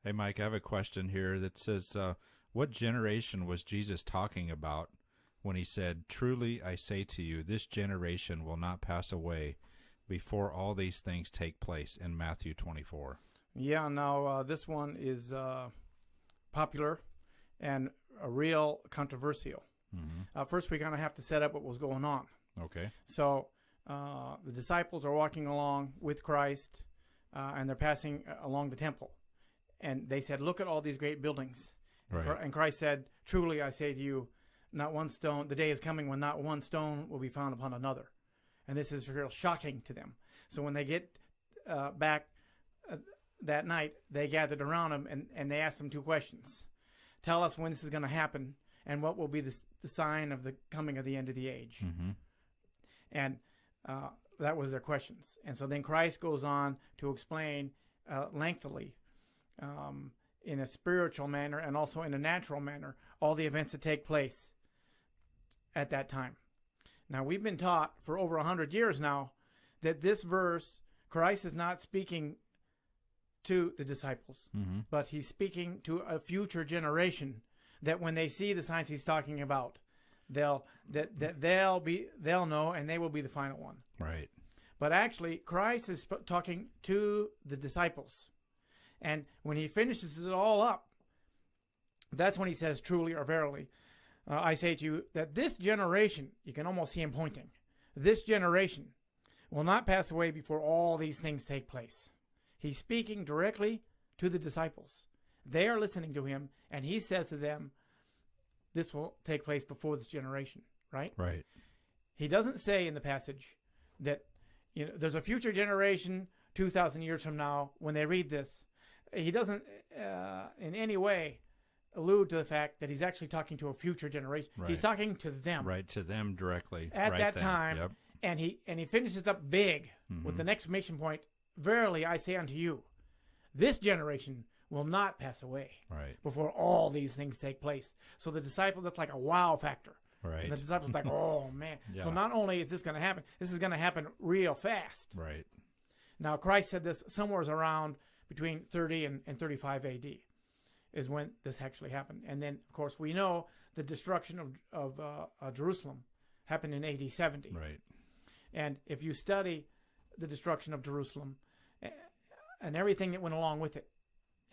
Hey, Mike, I have a question here that says, what generation was Jesus talking about when he said, "Truly I say to you, this generation will not pass away before all these things take place," in Matthew 24? Yeah, now this one is popular and a real controversial. Mm-hmm. First, we kind of have to set up what was going on. Okay. So the disciples are walking along with Christ, and they're passing along the temple. And they said, "Look at all these great buildings." Right. And Christ said, "Truly I say to you, not one stone, the day is coming when not one stone will be found upon another." And this is real shocking to them. So when they get back that night, they gathered around him and they asked him two questions. Tell us when this is going to happen, and what will be the sign of the coming of the end of the age. Mm-hmm. And that was their questions. And so then Christ goes on to explain lengthily, in a spiritual manner and also in a natural manner, all the events that take place at that time. Now, we've been taught for over 100 years now that this verse, Christ is not speaking to the disciples, Mm-hmm. but he's speaking to a future generation that when they see the signs he's talking about, they'll know, and they will be the final one. Right. But actually, Christ is talking to the disciples. And when he finishes it all up, that's when he says, "Truly or verily, I say to you that this generation," you can almost see him pointing, "this generation will not pass away before all these things take place." He's speaking directly to the disciples. They are listening to him, and he says to them, this will take place before this generation, right? Right. He doesn't say in the passage that there's a future generation 2,000 years from now when they read this. He doesn't in any way allude to the fact that he's actually talking to a future generation. Right. He's talking to them. Right, to them directly. At right that then. time. Yep. And he finishes up big Mm-hmm. with the exclamation point, "Verily I say unto you, this generation will not pass away Right. before all these things take place." So the disciple, that's like a wow factor. Right. And the disciples like, "Oh man." Yeah. So not only is this going to happen, this is going to happen real fast. Right. Now Christ said this somewhere around between 30 and 35 AD is when this actually happened. And then, of course, we know the destruction of Jerusalem happened in AD 70. Right. And if you study the destruction of Jerusalem and everything that went along with it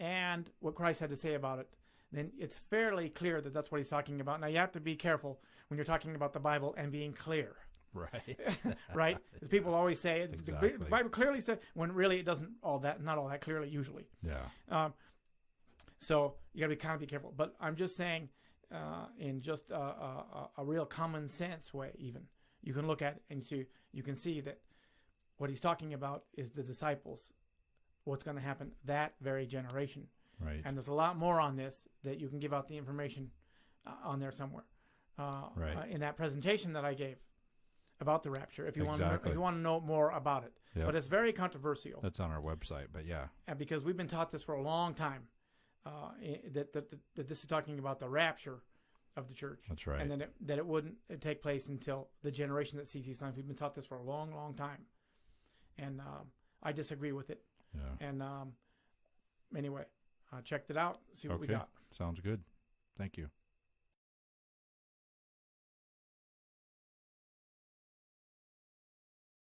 and what Christ had to say about it, then it's fairly clear that that's what he's talking about. Now, you have to be careful when you're talking about the Bible and being clear. Right. Right? As people always say, Exactly. the Bible clearly says, when really it doesn't not all that clearly usually. Yeah. So you got to be careful. But I'm just saying, in just a real common sense way, even you can look at it and you can see that what he's talking about is the disciples, what's going to happen that very generation. Right. And there's a lot more on this that you can give out the information on there somewhere. Right. In that presentation that I gave about the rapture, if you Exactly. want to know more about it. Yep. But it's very controversial. That's on our website, but yeah. And because we've been taught this for a long time, that this is talking about the rapture of the church. That's right. And then that it wouldn't take place until the generation that sees these signs. We've been taught this for a long, long time. And I disagree with it. Yeah. And anyway, checked it out, see what we got. Sounds good. Thank you.